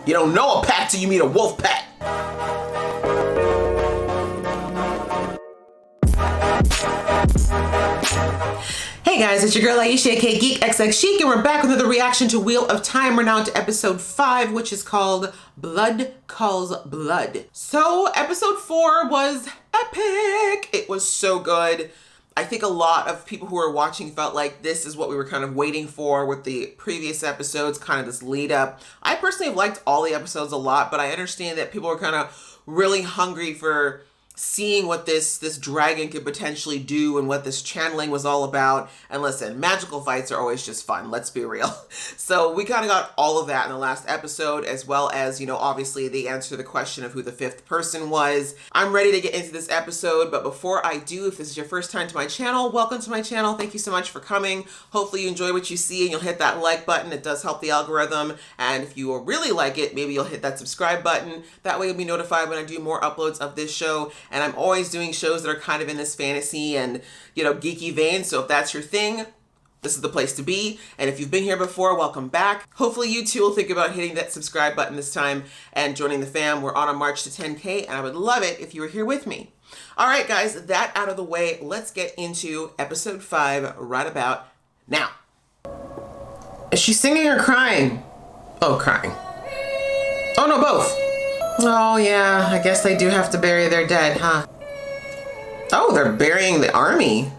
You don't know a pack till you meet a wolf pack. Hey guys, it's your girl Aisha, aka Geek XX Chic, and we're back with another reaction to Wheel of Time. We're now into episode 5, which is called Blood Calls Blood. So episode 4 was epic. It was so good. I think a lot of people who were watching felt like this is what we were kind of waiting for with the previous episodes, kind of this lead up. I personally have liked all the episodes a lot, but I understand that people are kind of really hungry for seeing what this dragon could potentially do and what this channeling was all about. And listen, magical fights are always just fun, let's be real. So we kind of got all of that in the last episode, as well as, you know, obviously the answer to the question of who the 5th person was. I'm ready to get into this episode, but before I do, if this is your first time to my channel, welcome to my channel. Thank you so much for coming. Hopefully you enjoy what you see and you'll hit that like button. It does help the algorithm. And if you really like it, maybe you'll hit that subscribe button. That way you'll be notified when I do more uploads of this show. And I'm always doing shows that are kind of in this fantasy and, you know, geeky vein. So if that's your thing, this is the place to be. And if you've been here before, welcome back. Hopefully you too will think about hitting that subscribe button this time and joining the fam. We're on a march to 10K and I would love it if you were here with me. All right, guys, that out of the way, let's get into episode 5 right about now. Is she singing or crying? Oh, crying. Oh no, both. Oh yeah, I guess they do have to bury their dead, huh? Oh, they're burying the army.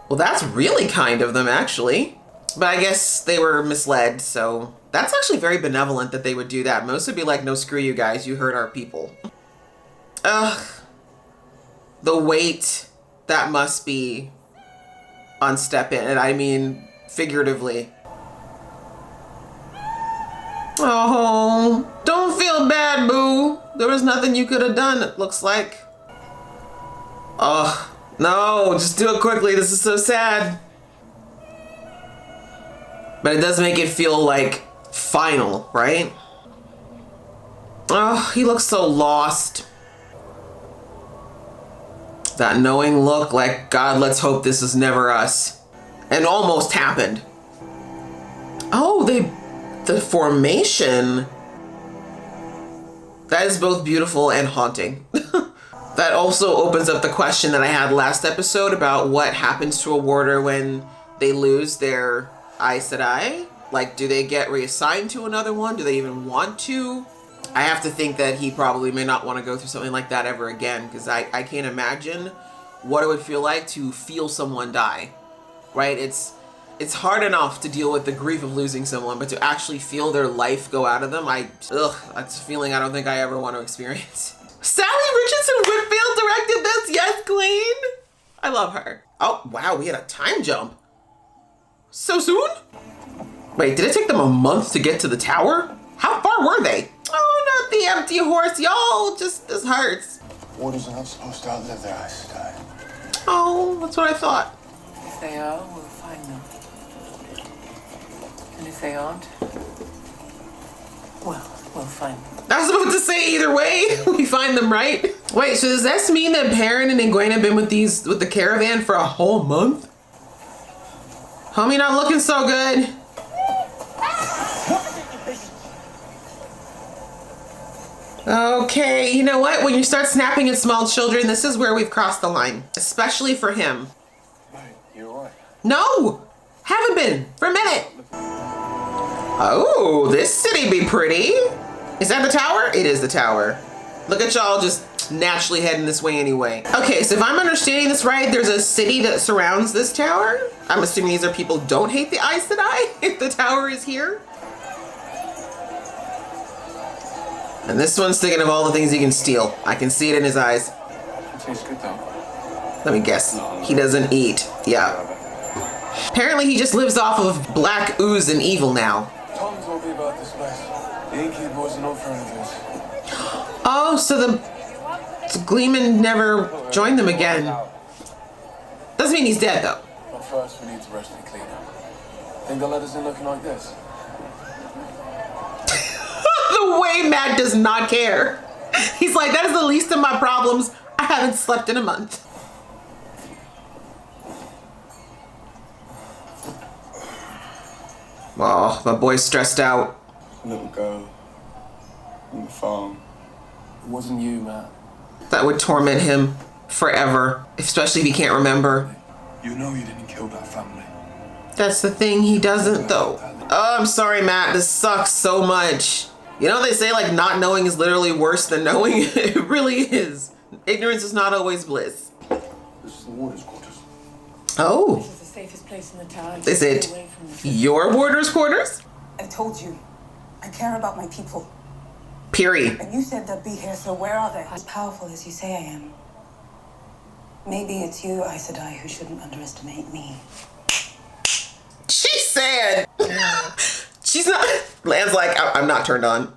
Well, that's really kind of them, actually. But I guess they were misled, so that's actually very benevolent that they would do that. Most would be like, no, screw you guys, you hurt our people. Ugh. The weight that must be on Step In, and I mean figuratively. Oh, don't feel bad, boo. There was nothing you could have done, it looks like. Oh, no, just do it quickly. This is so sad. But it does make it feel like final, right? Oh, he looks so lost. That knowing look like, God, let's hope this is never us. And almost happened. Oh, the formation. That is both beautiful and haunting. That also opens up the question that I had last episode about what happens to a warder when they lose their Aes Sedai. Like, do they get reassigned to another one? Do they even want to? I have to think that he probably may not want to go through something like that ever again, because I can't imagine what it would feel like to feel someone die, right? It's hard enough to deal with the grief of losing someone, but to actually feel their life go out of them, that's a feeling I don't think I ever want to experience. Sally Richardson Whitfield directed this, yes, queen. I love her. Oh, wow, we had a time jump. So soon? Wait, did it take them a month to get to the tower? How far were they? Oh, not the empty horse, y'all. Just, this hurts. Warders are not supposed to outlive their Aes Sedai. Oh, that's what I thought. If they are, we'll find them. And if they aren't, well, we'll find them. I was about to say either way, we find them, right? Wait, so does this mean that Perrin and Egwene have been with the caravan for a whole month? Homie not looking so good. Okay, you know what? When you start snapping at small children, this is where we've crossed the line, especially for him. Right, you're right. No, haven't been for a minute. Oh, this city be pretty. Is that the tower? It is the tower. Look at y'all just naturally heading this way anyway. Okay, so if I'm understanding this right, there's a city that surrounds this tower. I'm assuming these are people who don't hate the Aes Sedai if the tower is here. And this one's thinking of all the things he can steal. I can see it in his eyes. It tastes good though. Let me guess. He doesn't eat. Yeah. Apparently he just lives off of black ooze and evil now. Tom told me about this place. The innkeeper was no friend of his. Oh, so the Gleeman never joined them again. Doesn't mean he's dead though. But first we need to rest and clean up. Think they'll let us in looking like this? The way Matt does not care. He's like, that is the least of my problems. I haven't slept in a month. Oh, my boy's stressed out. Little girl. On the farm. It wasn't you, Matt. That would torment him forever, especially if he can't remember. You know you didn't kill that family. That's the thing, he doesn't though. Oh, I'm sorry, Matt. This sucks so much. You know, they say like not knowing is literally worse than knowing. It really is. Ignorance is not always bliss. This is the warden's quarters. Oh. This is the safest place in the town. Is it Stay away from the your warder's quarters? I told you, I care about my people. Period. And you said they'd be here, so where are they? As powerful as you say I am. Maybe it's you, Aes Sedai, who shouldn't underestimate me. She said. She's not. Lan's like, I'm not turned on.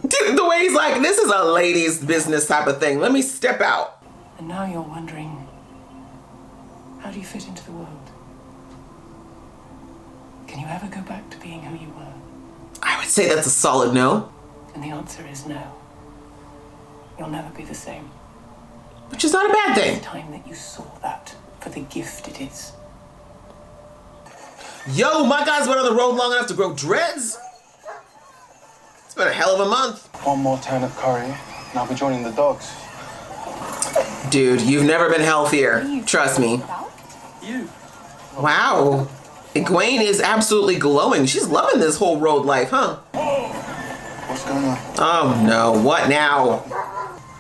Dude, the way he's like, this is a ladies' business type of thing. Let me step out. And now you're wondering, how do you fit into the world? Can you ever go back to being who you were? I would say that's a solid no. And the answer is no. You'll never be the same. Which is not a bad thing. It's time that you saw that for the gift it is. Yo, my guy's been on the road long enough to grow dreads. It's been a hell of a month. One more turnip curry, and I'll be joining the dogs. Dude, you've never been healthier. Trust me. You. Wow. Egwene is absolutely glowing. She's loving this whole road life, huh? What's going on? Oh no, what now?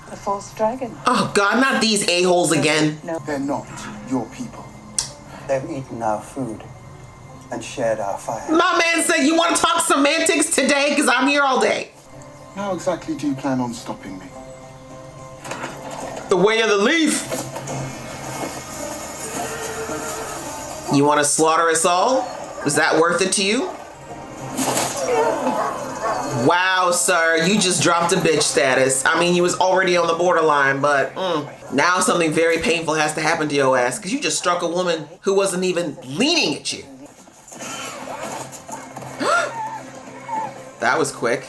The false dragon. Oh God, not these a-holes again. They're not your people. They've eaten our food and shared our fire. My man said you want to talk semantics today because I'm here all day. How exactly do you plan on stopping me? The way of the leaf. You want to slaughter us all? Is that worth it to you? Wow, sir, you just dropped a bitch status. I mean, you was already on the borderline, but now something very painful has to happen to your ass because you just struck a woman who wasn't even leaning at you. That was quick.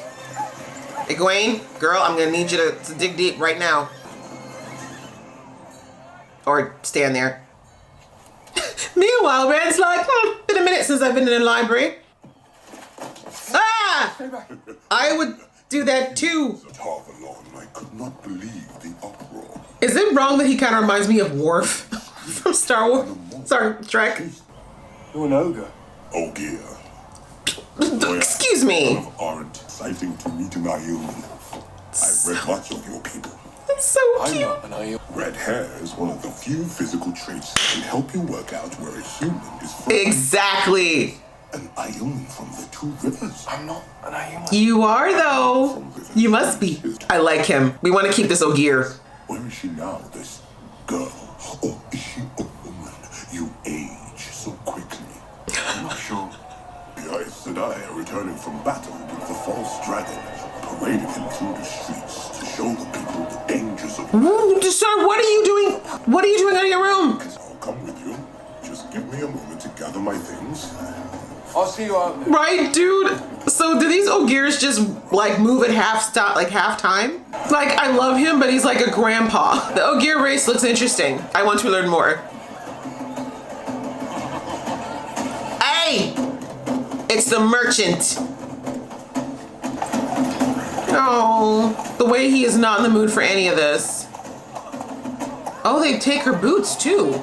Egwene, girl, I'm gonna need you to dig deep right now. Or stand there. Meanwhile, Red's like, been a minute since I've been in the library. Ah! I would do that too. I could not believe the uproar. Is it wrong that he kind of reminds me of Worf from Star Wars? Sorry, Trek. You're an ogre. Ogier. Excuse me. Aren't exciting to meet an Ioun. I've read much of your people. That's so I'm cute. not an Ioun. Red hair is one of the few physical traits that can help you work out where a human is from. Exactly. An Ioun from the Two Rivers. I'm not an Ioun. You are though. You must be. I like him. We want to keep this Ogier. Where is she now, this girl? Or is she a woman? You age so quickly. I'm not sure. The Aes Sedai are returning from battle with the false dragon, parading him through the streets to show the people the dangers of Sir, what are you doing? What are you doing out of your room? I'll come with you. Just give me a moment to gather my things. I'll see you out there. Right, dude? So do these Ogiers just like move at half time? Like, I love him, but he's like a grandpa. The Ogier race looks interesting. I want to learn more. Hey! It's the merchant. Oh, the way he is not in the mood for any of this. Oh, they take her boots too.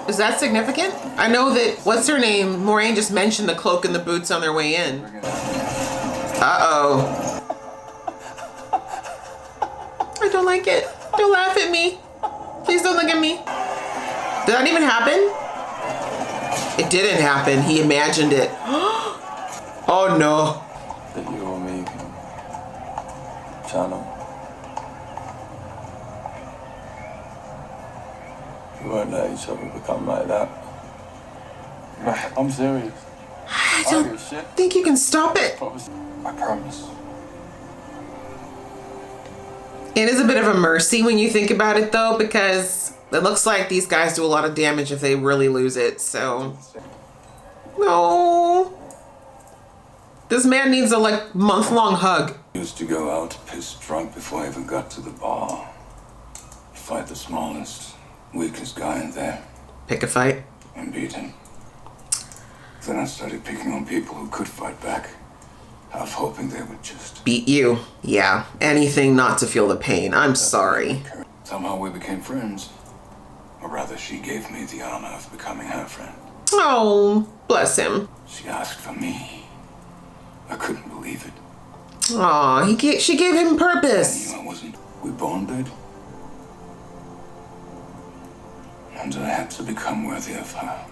Is that significant? I know that, what's her name? Moraine just mentioned the cloak and the boots on their way in. Uh-oh. I don't like it. Don't laugh at me. Please don't look at me. Did that even happen? It didn't happen. He imagined it. Oh no. That you or me can channel. We won't let each other become like that. I'm serious. I I don't give a shit. think you can stop it. I promise. It is a bit of a mercy when you think about it though, because it looks like these guys do a lot of damage if they really lose it, so. No. This man needs a like month-long hug. Used to go out pissed drunk before I even got to the bar. Fight the smallest, weakest guy in there Pick a fight. and beat him. Then I started picking on people who could fight back I was hoping they would just... Beat you. Yeah, anything not to feel the pain. I'm sorry. Somehow we became friends. Or rather, she gave me the honor of becoming her friend. Oh, bless him. She asked for me. I couldn't believe it. Aw, she gave him purpose. I knew I wasn't. We bonded. And I had to become worthy of her.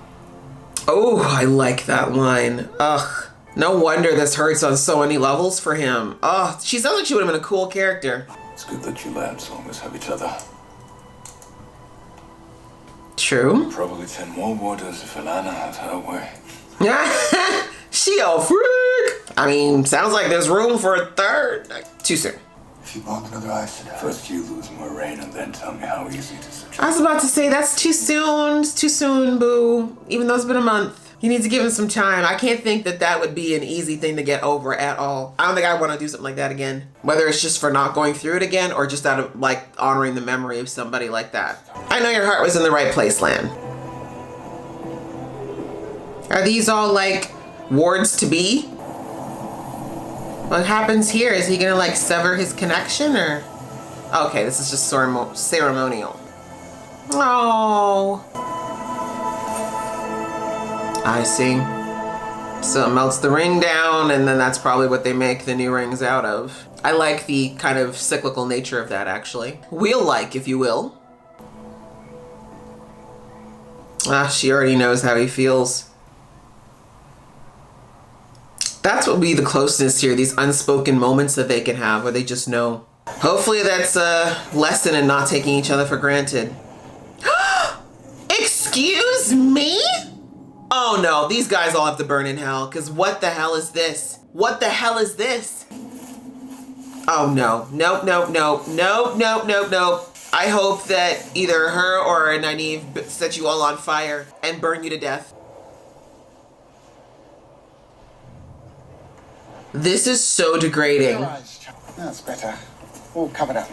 Oh, I like that line. Ugh. No wonder this hurts on so many levels for him. Oh, she sounds like she would have been a cool character. It's good that you lads always have each other. True. Probably 10 more warders if Alana had her way. She a freak. I mean, sounds like there's room for a third. Too soon. If you want another ice, first you lose Moraine and then tell me how easy it is to I was about to say, that's too soon. It's too soon, boo. Even though it's been a month. You need to give him some time. I can't think that that would be an easy thing to get over at all. I don't think I want to do something like that again. Whether it's just for not going through it again or just out of like honoring the memory of somebody like that. I know your heart was in the right place, Lan. Are these all like wards to be? What happens here? Is he gonna like sever his connection or? Okay, this is just ceremonial. Oh. I see. So it melts the ring down, and then that's probably what they make the new rings out of. I like the kind of cyclical nature of that, actually. Wheel-like, if you will. Ah, she already knows how he feels. That's what would be the closeness here, these unspoken moments that they can have where they just know. Hopefully that's a lesson in not taking each other for granted. Excuse me? Oh no, these guys all have to burn in hell, because what the hell is this? What the hell is this? Oh no, nope, nope, nope, nope, nope, nope, nope. I hope that either her or Nynaeve set you all on fire and burn you to death. This is so degrading. That's better. All covered up.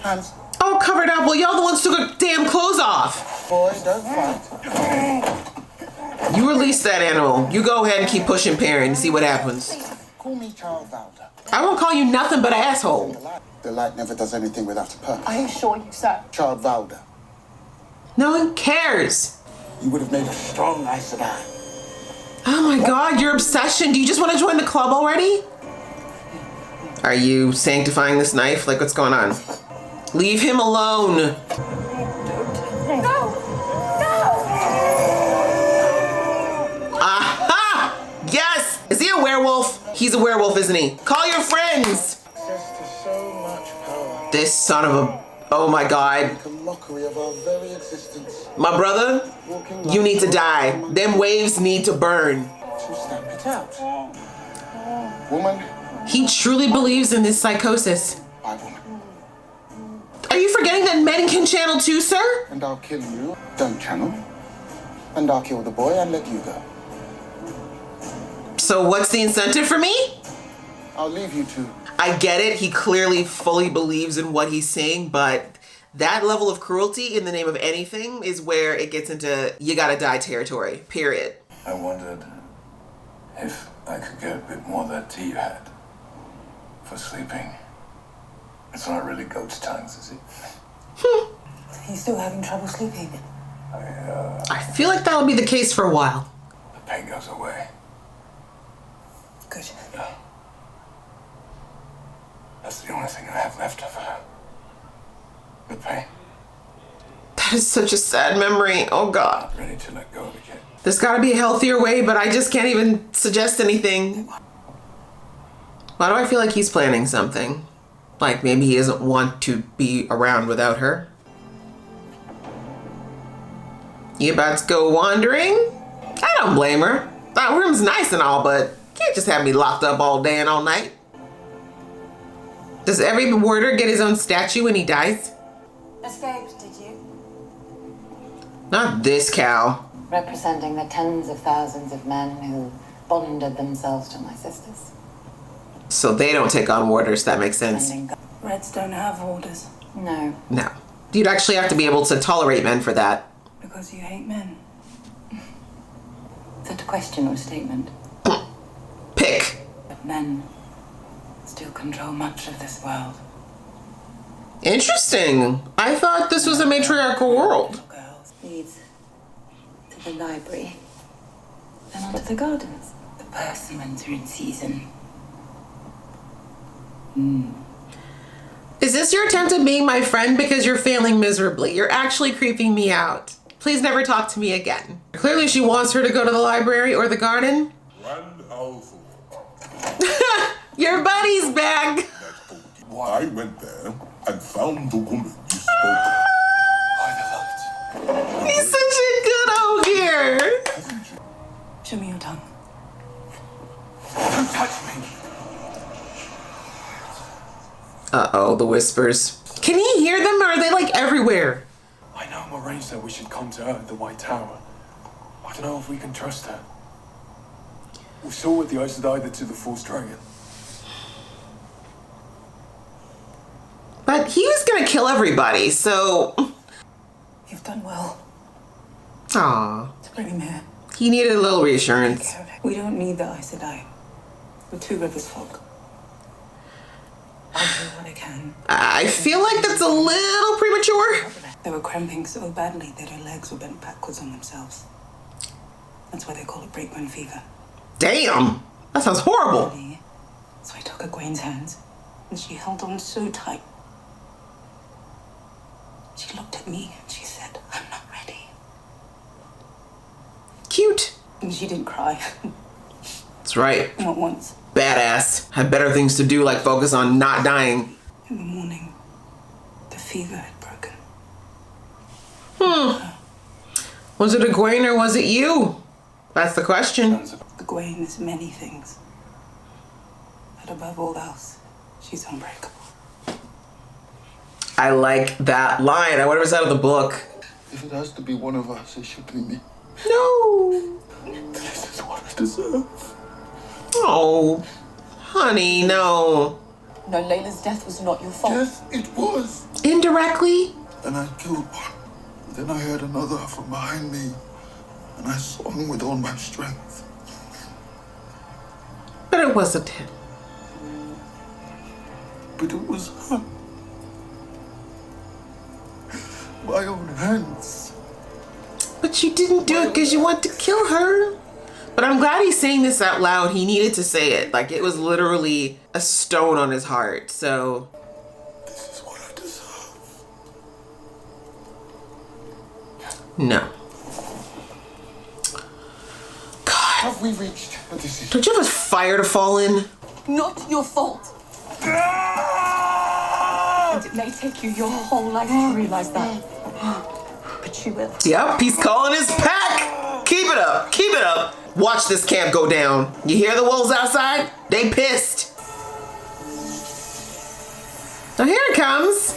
Hands. Oh, covered up. Well, y'all the ones took her damn clothes off. Boy, don't fight. You release that animal. You go ahead and keep pushing Perrin and see what happens. Call me Child Valda. I won't call you nothing but an asshole. The light never does anything without a purpose. I assure you, sir. Child Valda. No one cares. You would have made a strong Aes Sedai. Oh my god, your obsession. Do you just want to join the club already? Are you sanctifying this knife? Like, what's going on? Leave him alone. No! Aha! Yes! Is he a werewolf? He's a werewolf, isn't he? Call your friends! Access to so much power. This son of a... Oh my god. Make a mockery of our very existence. My brother, you need to die. Them waves need to burn. To stamp it out. Woman He truly believes in this psychosis. by woman. Are you forgetting that men can channel too, sir? And I'll kill you. Don't channel. And I'll kill the boy and let you go. So what's the incentive for me? I'll leave you to. I get it. He clearly fully believes in what he's saying, but that level of cruelty in the name of anything is where it gets into you gotta die territory, period. I wondered if I could get a bit more of that tea you had for sleeping. It's not really goat's tongues, is it? Are you still having trouble sleeping? I feel like that will be the case for a while. The pain goes away. Good. That's the only thing I have left of her. The pain. That is such a sad memory. Oh God. Ready to let go of it yet. There's gotta be a healthier way, but I just can't even suggest anything. Why do I feel like he's planning something? Like maybe he doesn't want to be around without her? You about to go wandering? I don't blame her. That room's nice and all, but you can't just have me locked up all day and all night. Does every warder get his own statue when he dies? Escaped, did you? Not this cow. Representing the tens of thousands of men who bonded themselves to my sisters. So they don't take on warders, that makes sense. Reds don't have orders. No. No. You'd actually have to be able to tolerate men for that. Because you hate men. Is that a question or a statement? Men still control much of this world. Interesting. I thought this was a matriarchal world. Girls leads to the library, then onto the gardens. The persimmons are in season. Is this your attempt at being my friend because you're failing miserably? You're actually creeping me out. Please never talk to me again. Clearly she wants her to go to the library or the garden. Your buddy's back. I went there and found the woman you spoke of. He's such a good old here. Show me your tongue. Don't touch me. Uh-oh, the whispers. Can he hear them or are they like everywhere? I know Moraine said we should come to her at the White Tower. I don't know if we can trust her. We saw what the Aes Sedai did to the false dragon. But he was gonna kill everybody, so... You've done well Aw. to bring him here. He needed a little reassurance. We don't need the Aes Sedai. We're Two Rivers folk. I'll do what I can. I feel like that's a little premature. They were cramping so badly that her legs were bent backwards on themselves. That's why they call it breakbone fever. Damn, that sounds horrible. So I took Egwene's hands, and she held on so tight. She looked at me and she said, "I'm not ready." Cute. And she didn't cry. That's right. Not once. Badass. Had better things to do like focus on not dying. In the morning, the fever had broken. Was it Egwene or was it you? That's the question. Egwene is many things. But above all else, she's unbreakable. I like that line. I wonder if it's out of the book. If it has to be one of us, it should be me. No. This is what I deserve. Oh, honey, no. No, Layla's death was not your fault. Yes, it was. Indirectly? And I killed one. Then I heard another from behind me. And I swung with all my strength. But it wasn't him. But it was her. My own hands. But you didn't do it because you want to kill her. But I'm glad he's saying this out loud. He needed to say it. Like, it was literally a stone on his heart. So... This is what I deserve. no. God. Have we reached a decision? Don't you have a fire to fall in? Not your fault. And it may take you your whole life to realize that. But you will. Yep, he's calling his pack. Keep it up. Keep it up. Watch this camp go down. You hear the wolves outside? They pissed. Oh, here it comes.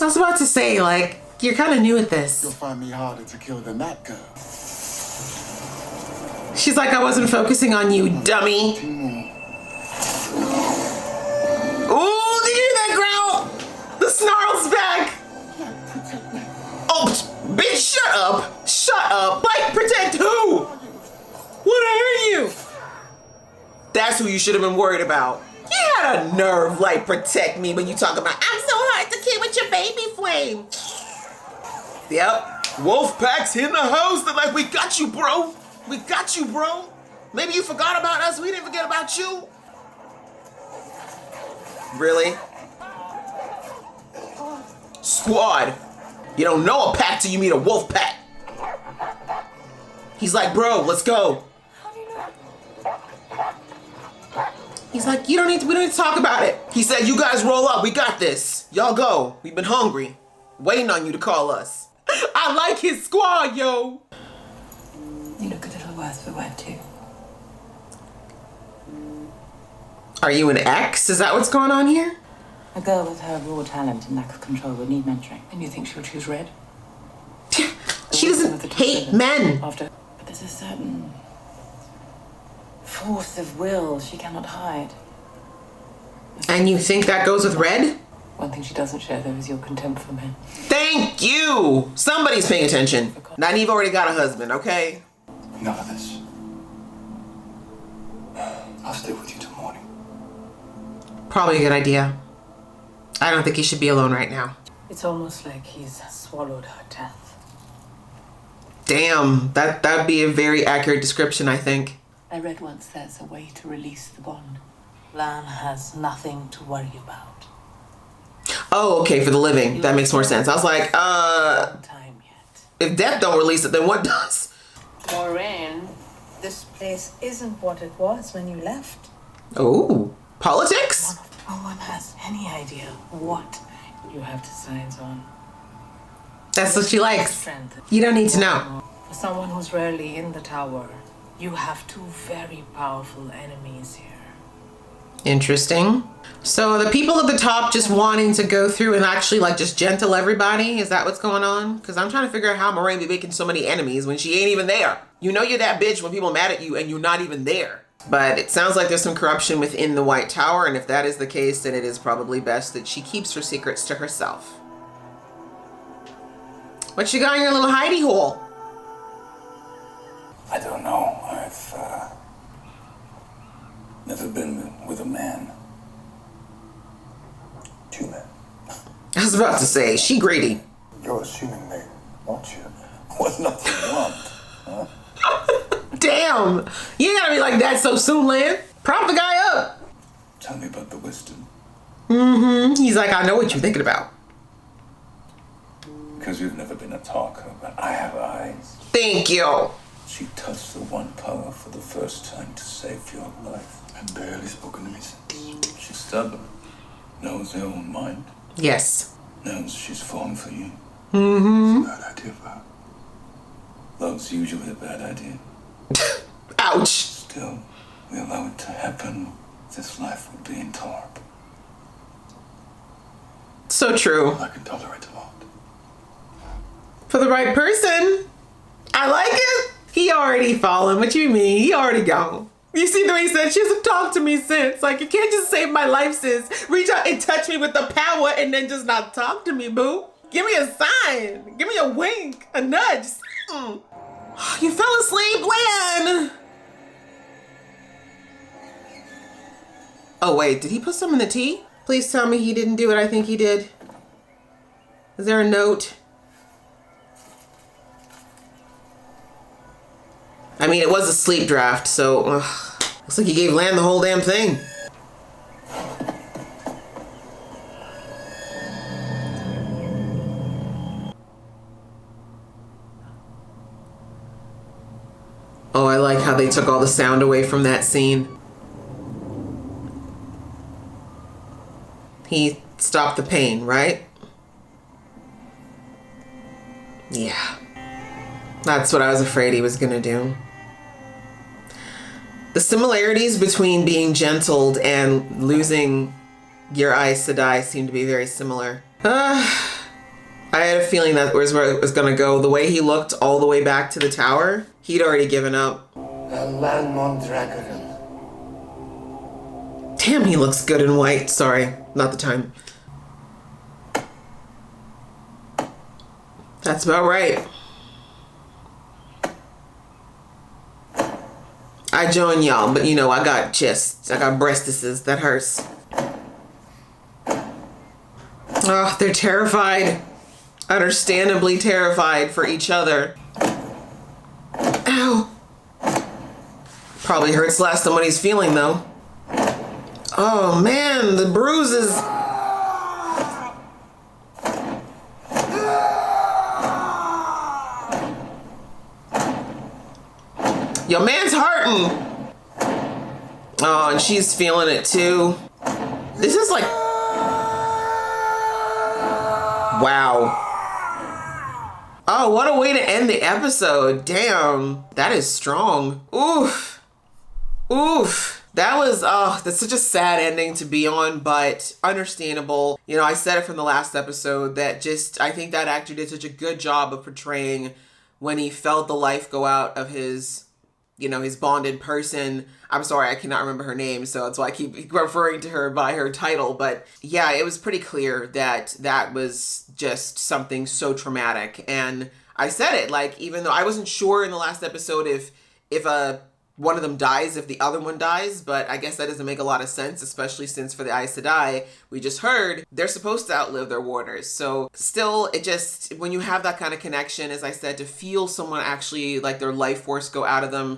I was about to say, like, you're kind of new at this. You'll find me harder to kill than that girl. She's like, I wasn't focusing on you, dummy. Ooh, did you hear that growl? The snarl's back. Oh, bitch, shut up. Shut up. Like, protect who? What hurt you? That's who you should have been worried about. You had a nerve, like, protect me when you talk about, I'm so hard to kill with your baby flame. Yep. Wolfpack's in the house. They're like, we got you, bro. We got you, bro. Maybe you forgot about us. We didn't forget about you. Really? Squad. You don't know a pack till you meet a wolf pack. He's like, bro, let's go. He's like, we don't need to talk about it. He said, you guys roll up. We got this. Y'all go. We've been hungry. Waiting on you to call us. I like his squad, yo. You look a little worse for wear too. Are you an ex? Is that what's going on here? A girl with her raw talent and lack of control would need mentoring. And you think she'll choose red? She doesn't hate men. But there's a certain force of will she cannot hide. And you think that goes with red? One thing she doesn't share, though, is your contempt for men. Thank you. Somebody's paying attention. Nynaeve already got a husband, okay? None of this. stay with you till morning. Probably a good idea. I don't think he should be alone right now. It's almost like he's swallowed her death. Damn, that'd be a very accurate description, I think. I read once there's a way to release the bond. Lan has nothing to worry about. Oh, okay, for the living. That makes more sense. I was like, Time yet. if death don't release it, then what does? Maureen, this Place isn't what it was when you left. Oh, politics? no one has any idea what you have designs on. That's what she likes. Strength. You don't need to know. For someone who's rarely in the tower, you have two very powerful enemies here. Interesting. So the people at the top just wanting to go through and actually like just gentle everybody? Is that what's going on? Because I'm trying to figure out how Moraine be making so many enemies when she ain't even there. You know you're that bitch when people are mad at you and you're not even there. But it sounds like there's some corruption within the White Tower, and if that is the case, then it is probably best that she keeps her secrets to herself. What you got in your little hidey hole? I don't know. I've never been with a man. Two men. I was about to say, she greedy. You're assuming they want you. What nothing want? Huh? Damn, you ain't gotta be like that so soon, Lan. Prop the guy up. Tell me about the wisdom. He's like, I know what you're thinking about. Because you've never been a talker, but I have eyes. Thank you. She touched the one power for the first time to save your life. And barely spoken to me since. She's stubborn. Knows her own mind. Yes. Knows she's falling for you. It's a bad idea for her. Love's usually a bad idea. Ouch. Still, we allow it to happen. This life would be intolerable. So true. I can tolerate a lot. For the right person. I like it. He already fallen. What you mean? He already gone. You see the way he said, she hasn't talked to me since. Like, you can't just save my life, sis. Reach out and touch me with the power and then just not talk to me, boo. Give me a sign. Give me a wink. A nudge. Something. You fell asleep, Lan. Oh, wait. Did he put some in the tea? Please tell me he didn't do it. I think he did. Is there a note? I mean, it was a sleep draft, so looks like he gave Lan the whole damn thing. Oh, I like how they took all the sound away from that scene. He stopped the pain, right? Yeah. That's what I was afraid he was gonna do. The similarities between being gentled and losing your Aes Sedai seem to be very similar. I had a feeling that was where it was gonna go. The way he looked all the way back to the tower, he'd already given up. Damn, he looks good in white. Sorry, not the time. That's about right. I join y'all, but you know, I got chests. I got breastises. That hurts. Oh, they're terrified. Understandably terrified for each other. Ow. Probably hurts less than what he's feeling, though. Oh, man, the bruises. Your man's hurting. Oh, and she's feeling it too. This is like... Wow. Oh, what a way to end the episode. Damn, that is strong. Oof. Oof. That was, that's such a sad ending to be on, but understandable. You know, I said it from the last episode that just, I think that actor did such a good job of portraying when he felt the life go out of his, you know, his bonded person. I'm sorry, I cannot remember her name, so that's why I keep referring to her by her title. But yeah, it was pretty clear that that was just something so traumatic. And I said it, like, even though I wasn't sure in the last episode if a one of them dies if the other one dies, but I guess that doesn't make a lot of sense, especially since for the Aes Sedai, we just heard they're supposed to outlive their warders. So still, it just, when you have that kind of connection, as I said, to feel someone actually like their life force go out of them,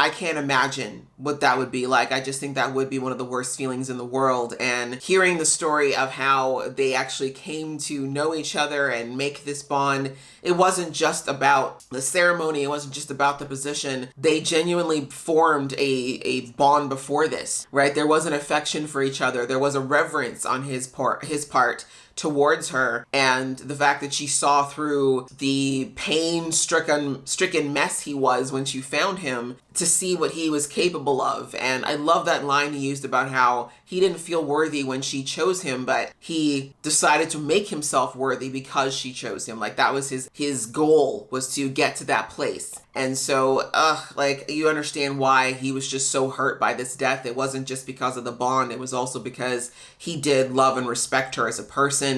I can't imagine what that would be like. I just think that would be one of the worst feelings in the world. And hearing the story of how they actually came to know each other and make this bond, it wasn't just about the ceremony. It wasn't just about the position. They genuinely formed a bond before this, right? There was an affection for each other. There was a reverence on his part towards her, and the fact that she saw through the pain-stricken mess he was when she found him to see what he was capable of. And I love that line he used about how he didn't feel worthy when she chose him, but he decided to make himself worthy because she chose him. Like, that was his goal, was to get to that place. And so, like, you understand why he was just so hurt by this death. It wasn't just because of the bond. It was also because he did love and respect her as a person,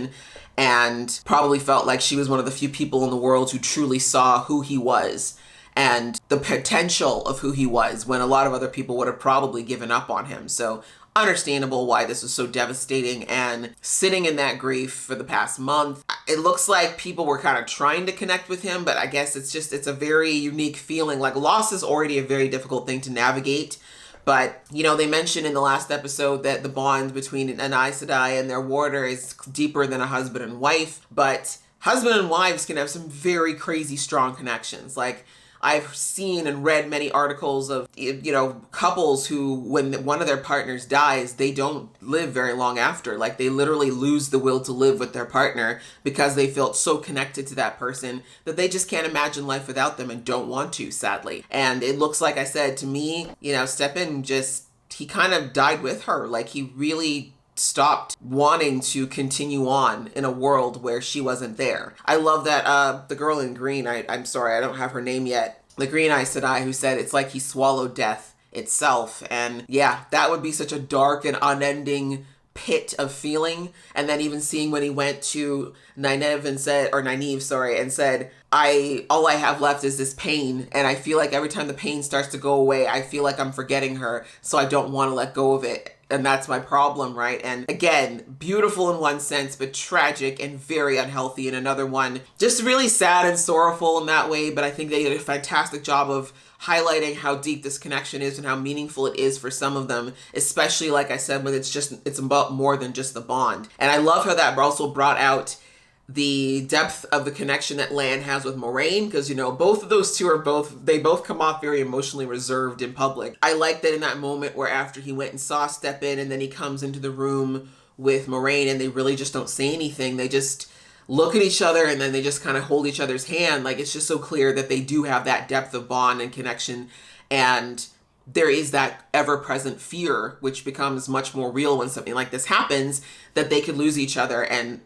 and probably felt like she was one of the few people in the world who truly saw who he was and the potential of who he was, when a lot of other people would have probably given up on him. So understandable why this was so devastating. And sitting in that grief for the past month, it looks like people were kind of trying to connect with him, but I guess it's a very unique feeling. Like, loss is already a very difficult thing to navigate. But, you know, they mentioned in the last episode that the bond between an Aes Sedai and their warder is deeper than a husband and wife. But husband and wives can have some very crazy strong connections. Like, I've seen and read many articles of, you know, couples who, when one of their partners dies, they don't live very long after. Like, they literally lose the will to live with their partner because they felt so connected to that person that they just can't imagine life without them and don't want to, sadly. And it looks like, I said, to me, you know, Stepin he kind of died with her. Like, he really stopped wanting to continue on in a world where she wasn't there. I love that the girl in green, I'm sorry, I don't have her name yet, the green Aes Sedai, who said it's like he swallowed death itself. And yeah, that would be such a dark and unending pit of feeling. And then even seeing when he went to Nynaeve and said, all I have left is this pain, and I feel like every time the pain starts to go away, I feel like I'm forgetting her, so I don't want to let go of it. And that's my problem, right? And again, beautiful in one sense, but tragic and very unhealthy in another one. Just really sad and sorrowful in that way, but I think they did a fantastic job of highlighting how deep this connection is and how meaningful it is for some of them, especially, like I said, when it's about more than just the bond. And I love how that also brought out the depth of the connection that Lan has with Moraine, because, you know, both of those two they both come off very emotionally reserved in public. I like that in that moment where after he went and saw Stepin, and then he comes into the room with Moraine, and they really just don't say anything. They just look at each other, and then they just kind of hold each other's hand. Like, it's just so clear that they do have that depth of bond and connection, and there is that ever-present fear, which becomes much more real when something like this happens, that they could lose each other. And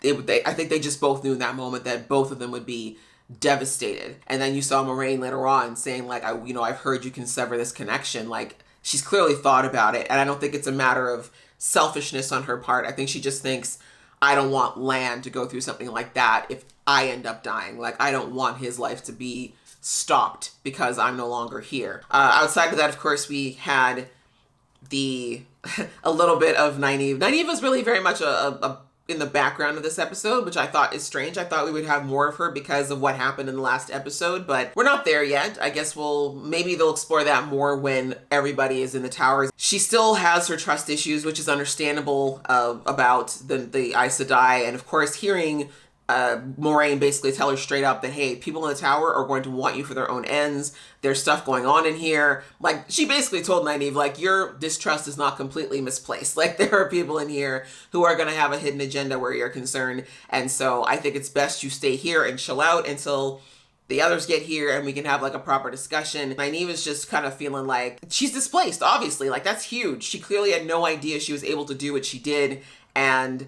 I think they just both knew in that moment that both of them would be devastated. And then you saw Moraine later on saying, like, I've heard you can sever this connection. Like, she's clearly thought about it. And I don't think it's a matter of selfishness on her part. I think she just thinks, I don't want Lan to go through something like that if I end up dying. Like, I don't want his life to be stopped because I'm no longer here. Outside of that, of course, we had a little bit of Nynaeve. Nynaeve was really very much in the background of this episode, which I thought is strange. I thought we would have more of her because of what happened in the last episode, but we're not there yet. I guess maybe they'll explore that more when everybody is in the towers. She still has her trust issues, which is understandable about the Aes Sedai, and of course hearing Moraine basically tell her straight up that, hey, people in the tower are going to want you for their own ends. There's stuff going on in here. Like, she basically told Nynaeve, like, your distrust is not completely misplaced. Like, there are people in here who are going to have a hidden agenda where you're concerned. And so I think it's best you stay here and chill out until the others get here and we can have like a proper discussion. Nynaeve is just kind of feeling like she's displaced, obviously. Like, that's huge. She clearly had no idea she was able to do what she did. And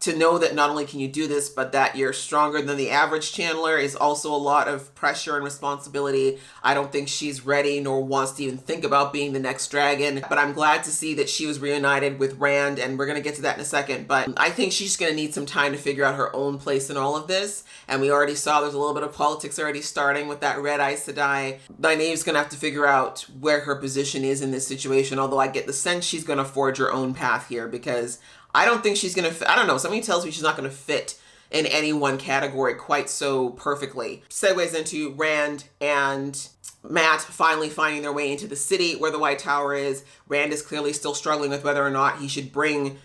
to know that not only can you do this, but that you're stronger than the average channeler is also a lot of pressure and responsibility. I don't think she's ready nor wants to even think about being the next dragon, but I'm glad to see that she was reunited with Rand, and we're gonna get to that in a second. But I think she's gonna need some time to figure out her own place in all of this. And we already saw there's a little bit of politics already starting with that Red Aes Sedai. Nynaeve's gonna have to figure out where her position is in this situation, although I get the sense she's gonna forge her own path here, because I don't think she's gonna, I don't know, something tells me she's not gonna fit in any one category quite so perfectly. Segues into Rand and Matt finally finding their way into the city where the White Tower is. Rand is clearly still struggling with whether or not he should bring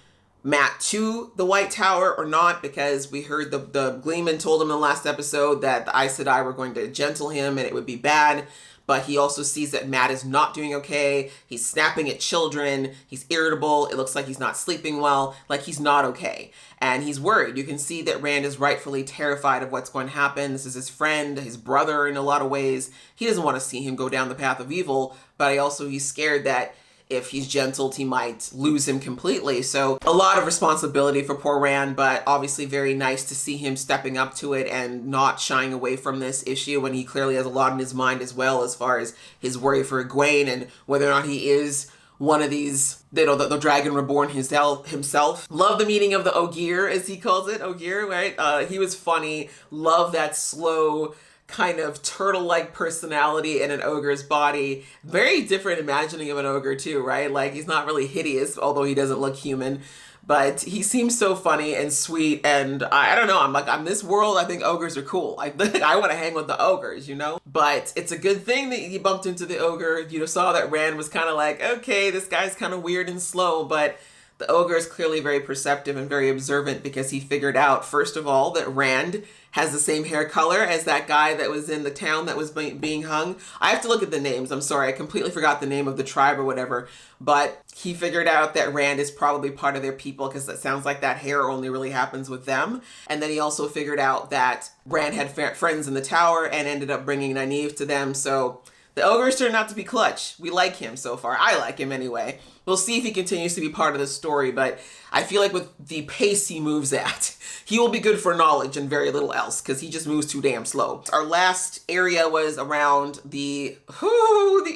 Matt to the White Tower or not, because we heard the Gleeman told him in the last episode that the Aes Sedai were going to gentle him and it would be bad. But he also sees that Matt is not doing okay. He's snapping at children. He's irritable. It looks like he's not sleeping well. Like he's not okay. And he's worried. You can see that Rand is rightfully terrified of what's going to happen. This is his friend, his brother in a lot of ways. He doesn't want to see him go down the path of evil, but he's scared that if he's gentled, he might lose him completely. So a lot of responsibility for poor Rand, but obviously very nice to see him stepping up to it and not shying away from this issue when he clearly has a lot in his mind as well, as far as his worry for Egwene and whether or not he is one of these, the dragon reborn himself. Love the meaning of the Ogier, as he calls it, Ogier, right? He was funny. Love that slow, kind of turtle-like personality in an ogre's body. Very different imagining of an ogre too, right? Like he's not really hideous, although he doesn't look human, but he seems so funny and sweet. And I don't know, I'm like, on this world, I think ogres are cool. I want to hang with the ogres, you know? But it's a good thing that you bumped into the ogre. You saw that Rand was kind of like, okay, this guy's kind of weird and slow, but the ogre is clearly very perceptive and very observant, because he figured out, first of all, that Rand has the same hair color as that guy that was in the town that was being hung. I have to look at the names. I'm sorry, I completely forgot the name of the tribe or whatever. But he figured out that Rand is probably part of their people, because it sounds like that hair only really happens with them. And then he also figured out that Rand had friends in the tower and ended up bringing Nynaeve to them. So the ogres turned out to be clutch. We like him so far. I like him anyway. We'll see if he continues to be part of the story, but I feel like with the pace he moves at, he will be good for knowledge and very little else, because he just moves too damn slow. Our last area was around the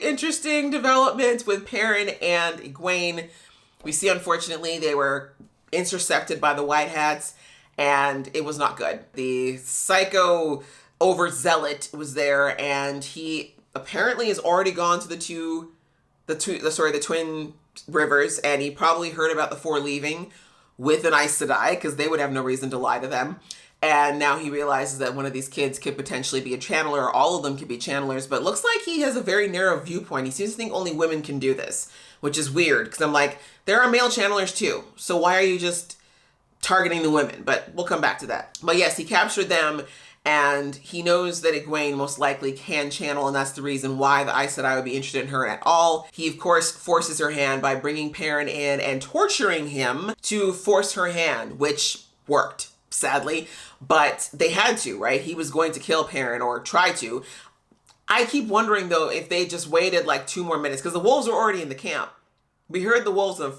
interesting development with Perrin and Egwene. We see, unfortunately, they were intercepted by the White Hats, and it was not good. The psycho overzealot was there, and he apparently has already gone to the Twin Rivers, and he probably heard about the Four leaving with an Aes Sedai, because they would have no reason to lie to them. And now he realizes that one of these kids could potentially be a channeler, or all of them could be channelers, but it looks like he has a very narrow viewpoint. He seems to think only women can do this, which is weird, because I'm like, there are male channelers too, so why are you just targeting the women? But we'll come back to that. But yes, he captured them, and he knows that Egwene most likely can channel, and that's the reason why the Aes Sedai would be interested in her at all. He, of course, forces her hand by bringing Perrin in and torturing him to force her hand, which worked, sadly, but they had to, right? He was going to kill Perrin, or try to. I keep wondering, though, if they just waited like 2 more minutes, because the wolves were already in the camp. We heard the wolves in the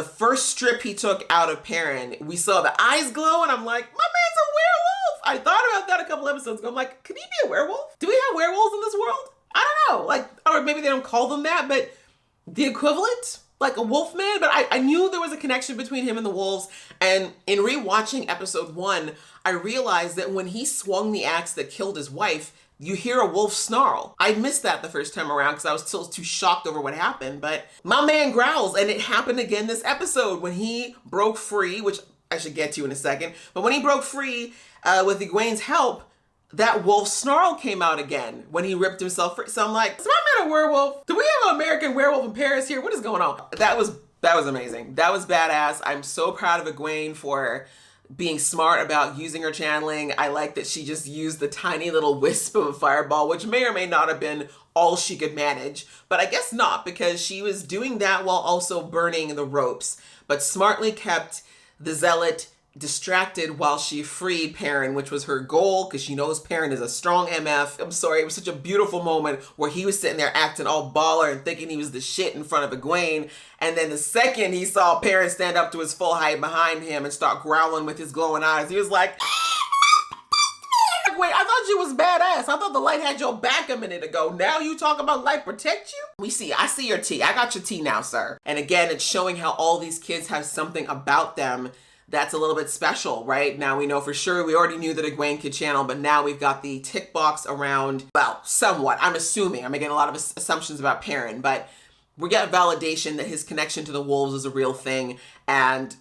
first strip he took out of Perrin. We saw the eyes glow, and I'm like, my man's a werewolf. I thought about that a couple episodes ago. I'm like, could he be a werewolf? Do we have werewolves in this world? I don't know. Like, or maybe they don't call them that, but the equivalent, like a wolf man. But I knew there was a connection between him and the wolves. And in rewatching episode 1, I realized that when he swung the axe that killed his wife, you hear a wolf snarl. I missed that the first time around because I was still too shocked over what happened, but my man growls, and it happened again this episode when he broke free, which I should get to in a second, but when he broke free with Egwene's help, that wolf snarl came out again when he ripped himself free. So I'm like, is my man a werewolf? Do we have an American werewolf in Paris here? What is going on? That was amazing. That was badass. I'm so proud of Egwene for being smart about using her channeling. I like that she just used the tiny little wisp of a fireball, which may or may not have been all she could manage, but I guess not, because she was doing that while also burning the ropes, but smartly kept the zealot distracted while she freed Perrin, which was her goal because she knows Perrin is a strong MF. I'm sorry, it was such a beautiful moment where he was sitting there acting all baller and thinking he was the shit in front of Egwene. And then the second he saw Perrin stand up to his full height behind him and start growling with his glowing eyes, he was like, wait, I thought you was badass. I thought the light had your back a minute ago. Now you talk about light protect you? I see your tea. I got your tea now, sir. And again, it's showing how all these kids have something about them that's a little bit special, right? Now we know for sure, we already knew that Egwene could channel, but now we've got the tick box around, well, somewhat. I'm assuming, I'm making a lot of assumptions about Perrin, but we get validation that his connection to the wolves is a real thing, and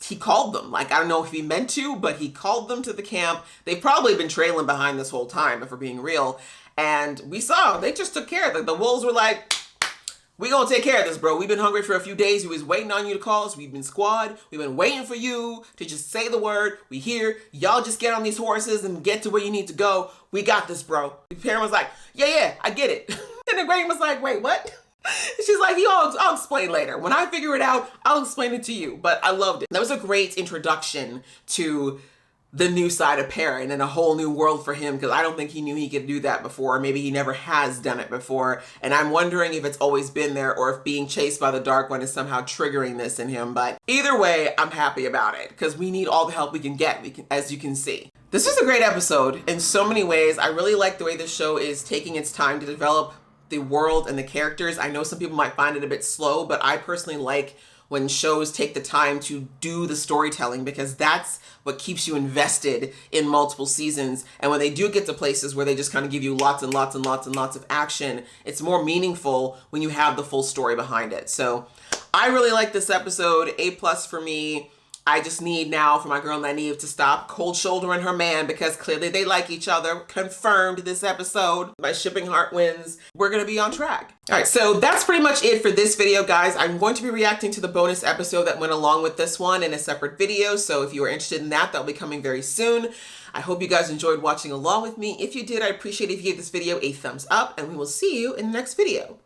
he called them. Like, I don't know if he meant to, but he called them to the camp. They've probably been trailing behind this whole time, if we're being real. And we saw, they just took care of it. The wolves were like, we gonna take care of this, bro. We've been hungry for a few days. We was waiting on you to call us. We've been squad. We've been waiting for you to just say the word. We here. Y'all just get on these horses and get to where you need to go. We got this, bro. Perrin was like, yeah, I get it. And Egwene was like, wait, what? She's like, I'll explain later. When I figure it out, I'll explain it to you. But I loved it. That was a great introduction to the new side of Perrin and a whole new world for him, because I don't think he knew he could do that before. Or maybe he never has done it before. And I'm wondering if it's always been there or if being chased by the Dark One is somehow triggering this in him. But either way, I'm happy about it because we need all the help we can get, as you can see. This was a great episode in so many ways. I really like the way this show is taking its time to develop the world and the characters. I know some people might find it a bit slow, but I personally like when shows take the time to do the storytelling, because that's what keeps you invested in multiple seasons. And when they do get to places where they just kind of give you lots and lots and lots and lots of action, it's more meaningful when you have the full story behind it. So I really like this episode. A+ for me. I just need now for my girl Nynaeve to stop cold shouldering her man, because clearly they like each other. Confirmed this episode. My shipping heart wins. We're going to be on track. All right, so that's pretty much it for this video, guys. I'm going to be reacting to the bonus episode that went along with this one in a separate video. So if you are interested in that, that'll be coming very soon. I hope you guys enjoyed watching along with me. If you did, I appreciate if you gave this video a thumbs up, and we will see you in the next video.